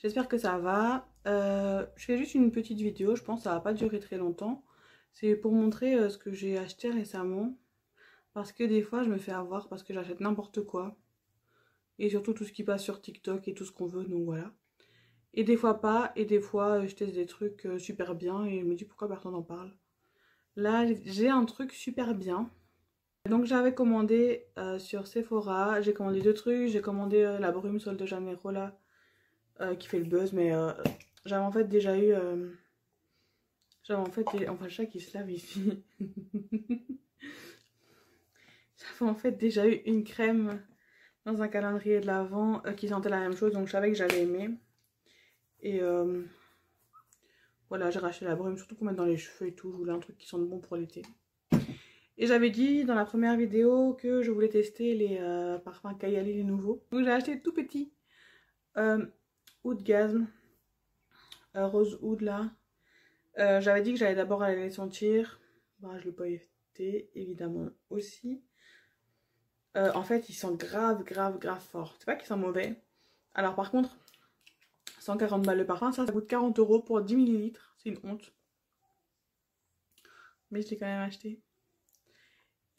J'espère que ça va. Je fais juste une petite vidéo, je pense que ça va pas durer très longtemps. C'est pour montrer ce que j'ai acheté récemment. Parce que des fois je me fais avoir parce que j'achète n'importe quoi. Et surtout tout ce qui passe sur TikTok et tout ce qu'on veut, donc voilà. Et des fois pas, et des fois je teste des trucs super bien et je me dis pourquoi personne n'en parle. Là j'ai un truc super bien. Donc j'avais commandé sur Sephora, j'ai commandé deux trucs, j'ai commandé la brume Sol de Janeiro là, qui fait le buzz, mais j'avais en fait déjà eu... enfin le chat qui se lave ici. J'avais en fait déjà eu une crème dans un calendrier de l'Avent qui sentait la même chose, donc je savais que j'allais aimer. Et voilà, j'ai racheté la brume, surtout pour mettre dans les cheveux et tout, je voulais un truc qui sente bon pour l'été. Et j'avais dit dans la première vidéo que je voulais tester les parfums Kayali, les nouveaux. Donc j'ai acheté tout petit Oud Gasm, Rose Oud là. J'avais dit que j'allais d'abord aller les sentir. Bah, je l'ai pas été, évidemment aussi. En fait, ils sont grave fort. C'est pas qu'ils sont mauvais. Alors par contre, 140 balles le parfum, ça coûte 40 € pour 10 millilitres. C'est une honte. Mais je l'ai quand même acheté.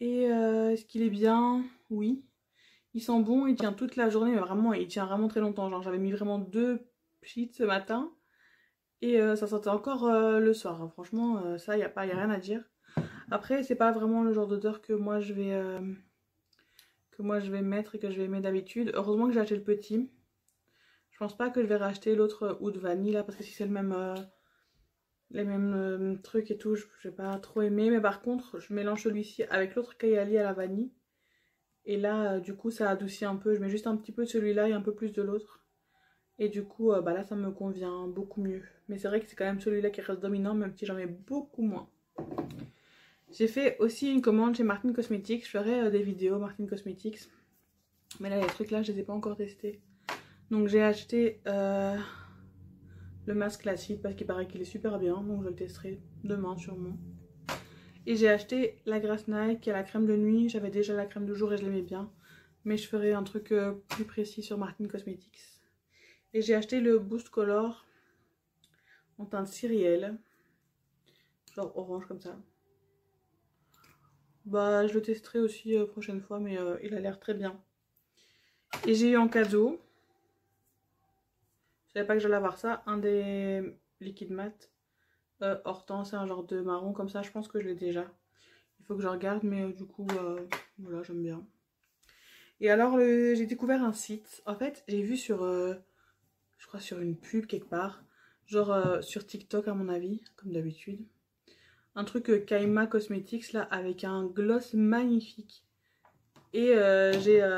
Et est-ce qu'il est bien? Oui. Il sent bon, il tient toute la journée, mais vraiment, il tient vraiment très longtemps. Genre, j'avais mis vraiment 2 sheets ce matin. Et ça sentait encore le soir. Hein. Franchement, ça, y a rien à dire. Après, c'est pas vraiment le genre d'odeur que moi je vais mettre et que je vais aimer d'habitude. Heureusement que j'ai acheté le petit. Je pense pas que je vais racheter l'autre Oud Vanille là, parce que si c'est le même, les mêmes trucs et tout, je vais pas trop aimer. Mais par contre, je mélange celui-ci avec l'autre Kayali à la vanille. Et là, du coup, ça adoucit un peu. Je mets juste un petit peu de celui-là et un peu plus de l'autre. Et du coup, bah là, ça me convient beaucoup mieux. Mais c'est vrai que c'est quand même celui-là qui reste dominant, même si j'en mets beaucoup moins. J'ai fait aussi une commande chez Martin Cosmetics. Je ferai des vidéos Martin Cosmetics. Mais là, les trucs là, je les ai pas encore testés. Donc j'ai acheté le masque classique parce qu'il paraît qu'il est super bien. Donc je le testerai demain sûrement. Et j'ai acheté la Grasse Night qui est la crème de nuit. J'avais déjà la crème de jour et je l'aimais bien. Mais je ferai un truc plus précis sur Martin Cosmetics. Et j'ai acheté le Boost Color en teinte cirielle. Genre orange comme ça. Bah je le testerai aussi prochaine fois, mais il a l'air très bien. Et j'ai eu en cadeau, je savais pas que j'allais avoir ça, un des liquides mat Hortense, un genre de marron comme ça, je pense que je l'ai déjà. Il faut que je regarde, mais du coup, voilà, j'aime bien. Et alors, j'ai découvert un site. En fait, j'ai vu sur, je crois sur une pub quelque part, genre sur TikTok à mon avis, comme d'habitude. Un truc Kaima Cosmetics là, avec un gloss magnifique. Et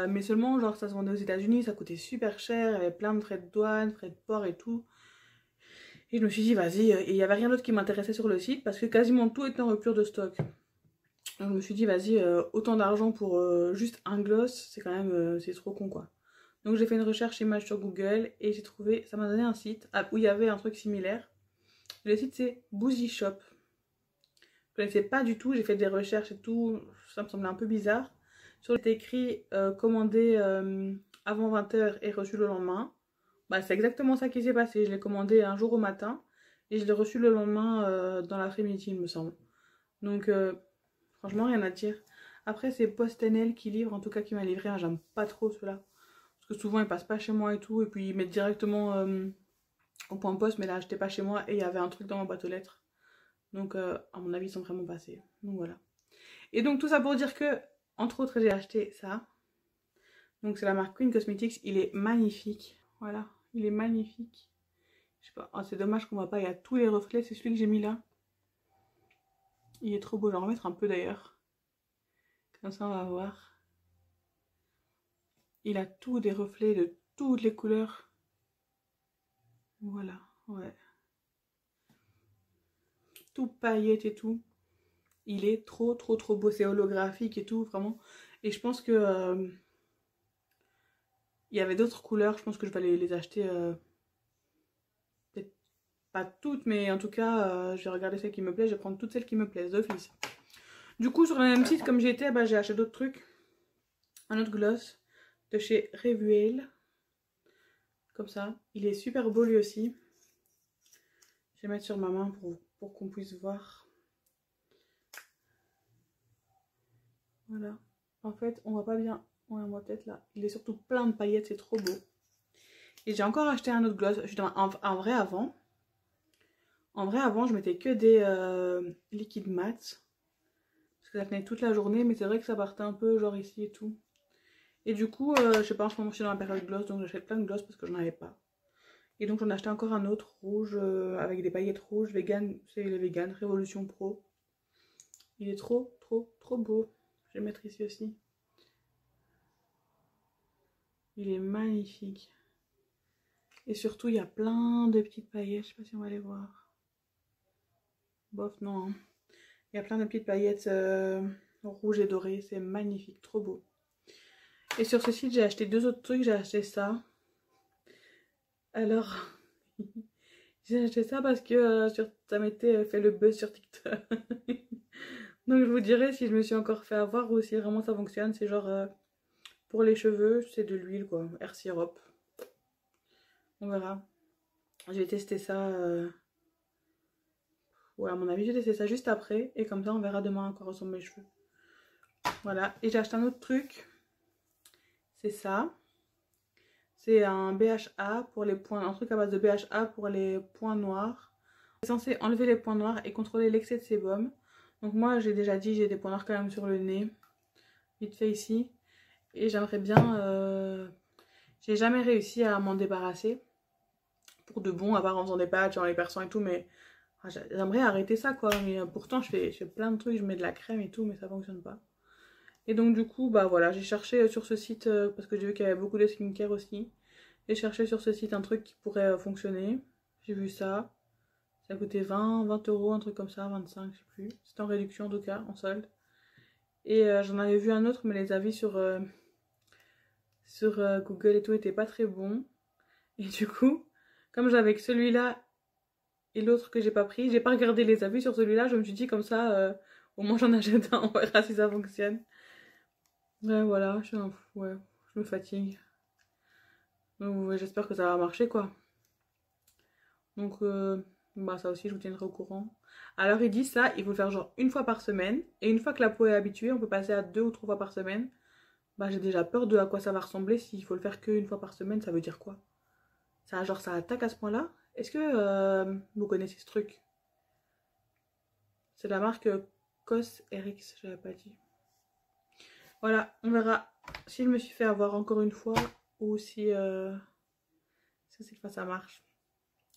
mais seulement genre ça se vendait aux États-Unis, ça coûtait super cher, il y avait plein de frais de douane, frais de port et tout. Et je me suis dit vas-y, et il n'y avait rien d'autre qui m'intéressait sur le site parce que quasiment tout était en rupture de stock. Donc je me suis dit vas-y, autant d'argent pour juste un gloss, c'est quand même, c'est trop con quoi. Donc j'ai fait une recherche image sur Google et j'ai trouvé, ça m'a donné un site où il y avait un truc similaire. Le site c'est Boozy Shop. Je ne connaissais pas du tout, j'ai fait des recherches et tout, ça me semblait un peu bizarre. Sur c'était écrit commandé avant 20 h et reçu le lendemain. Bah, c'est exactement ça qui s'est passé. Je l'ai commandé un jour au matin et je l'ai reçu le lendemain dans l'après-midi, il me semble. Donc, franchement, rien à dire. Après, c'est PostNL qui livre, en tout cas qui m'a livré. Hein, j'aime pas trop ceux-là. Parce que souvent, ils passent pas chez moi et tout. Et puis, ils mettent directement au point poste. Mais là, j'étais pas chez moi et il y avait un truc dans ma boîte aux lettres. Donc, à mon avis, ils sont vraiment passés. Donc, voilà. Et donc, tout ça pour dire que, entre autres, j'ai acheté ça. Donc, c'est la marque Queen Cosmetics. Il est magnifique. Voilà, il est magnifique. Je sais pas, oh, c'est dommage qu'on voit pas, il y a tous les reflets, c'est celui que j'ai mis là. Il est trop beau, je vais en remettre un peu d'ailleurs. Comme ça on va voir. Il a tous des reflets de toutes les couleurs. Voilà, ouais. Tout paillettes et tout. Il est trop beau, c'est holographique et tout, vraiment. Et je pense que il y avait d'autres couleurs, je pense que je vais les acheter. Peut-être pas toutes, mais en tout cas, je vais regarder celles qui me plaisent, je vais prendre toutes celles qui me plaisent d'office. Du coup, sur le même site, comme j'étais, bah, j'ai acheté d'autres trucs. Un autre gloss de chez Revuel. Comme ça. Il est super beau lui aussi. Je vais mettre sur ma main pour qu'on puisse voir. Voilà. En fait, on voit pas bien. Ouais, on voit peut-être là. Il est surtout plein de paillettes, c'est trop beau. Et j'ai encore acheté un autre gloss. En vrai, avant, je mettais que des liquides mat. Parce que ça tenait toute la journée, mais c'est vrai que ça partait un peu genre ici et tout. Et du coup, je sais pas, en ce moment je suis dans la période gloss, donc j'achète plein de gloss parce que j'en avais pas. Et donc j'en ai acheté encore un autre rouge avec des paillettes rouges, vegan, c'est le vegan, Révolution Pro. Il est trop beau. Je vais le mettre ici aussi. Il est magnifique. Et surtout, il y a plein de petites paillettes. Je sais pas si on va les voir. Bof, non. Hein. Il y a plein de petites paillettes rouges et dorées. C'est magnifique, trop beau. Et sur ce site, j'ai acheté deux autres trucs. J'ai acheté ça. Alors, j'ai acheté ça parce que ça m'était fait le buzz sur TikTok. Donc, je vous dirai si je me suis encore fait avoir ou si vraiment ça fonctionne. C'est genre, pour les cheveux, c'est de l'huile, quoi. Air Syrup. On verra. Je vais tester ça. Ouais, à mon avis, je vais tester ça juste après. Et comme ça, on verra demain à quoi ressemblent mes cheveux. Voilà. Et j'ai acheté un autre truc. C'est ça. C'est un BHA pour les points. Un truc à base de BHA pour les points noirs. C'est censé enlever les points noirs et contrôler l'excès de sébum. Donc moi, j'ai déjà dit, j'ai des points noirs quand même sur le nez. Vite fait ici. Et j'aimerais bien... J'ai jamais réussi à m'en débarrasser. Pour de bon, à part en faisant des patchs, en les perçant et tout. Mais j'aimerais arrêter ça, quoi. Mais pourtant, je fais plein de trucs. Je mets de la crème et tout, mais ça fonctionne pas. Et donc du coup, bah voilà, j'ai cherché sur ce site, parce que j'ai vu qu'il y avait beaucoup de skincare aussi. J'ai cherché sur ce site un truc qui pourrait fonctionner. J'ai vu ça. Ça coûtait 20 euros, un truc comme ça, 25, je sais plus. C'était en réduction en tout cas, en solde. Et j'en avais vu un autre, mais les avis sur Google et tout étaient pas très bons. Et du coup, comme j'avais que celui-là et l'autre que j'ai pas pris, j'ai pas regardé les avis sur celui-là. Je me suis dit comme ça, au moins j'en achète un, on verra si ça fonctionne. Ouais, voilà, ouais, je me fatigue. Donc ouais, j'espère que ça va marcher, quoi. Donc, bah ça aussi, je vous tiendrai au courant. Alors, il dit ça, il faut le faire genre une fois par semaine. Et une fois que la peau est habituée, on peut passer à 2 ou 3 fois par semaine. Bah, j'ai déjà peur de à quoi ça va ressembler. S'il faut le faire qu'une fois par semaine, ça veut dire quoi? Ça, genre, ça attaque à ce point-là? Est-ce que vous connaissez ce truc? C'est la marque Cosrx, je l'avais pas dit. Voilà, on verra si je me suis fait avoir encore une fois ou si cette fois ça marche.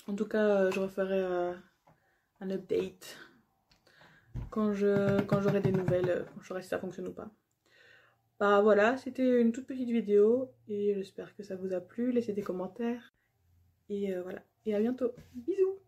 En tout cas, je referai un update quand j'aurai des nouvelles, quand je saurai si ça fonctionne ou pas. Bah voilà, c'était une toute petite vidéo et j'espère que ça vous a plu. Laissez des commentaires et voilà. Et à bientôt. Bisous!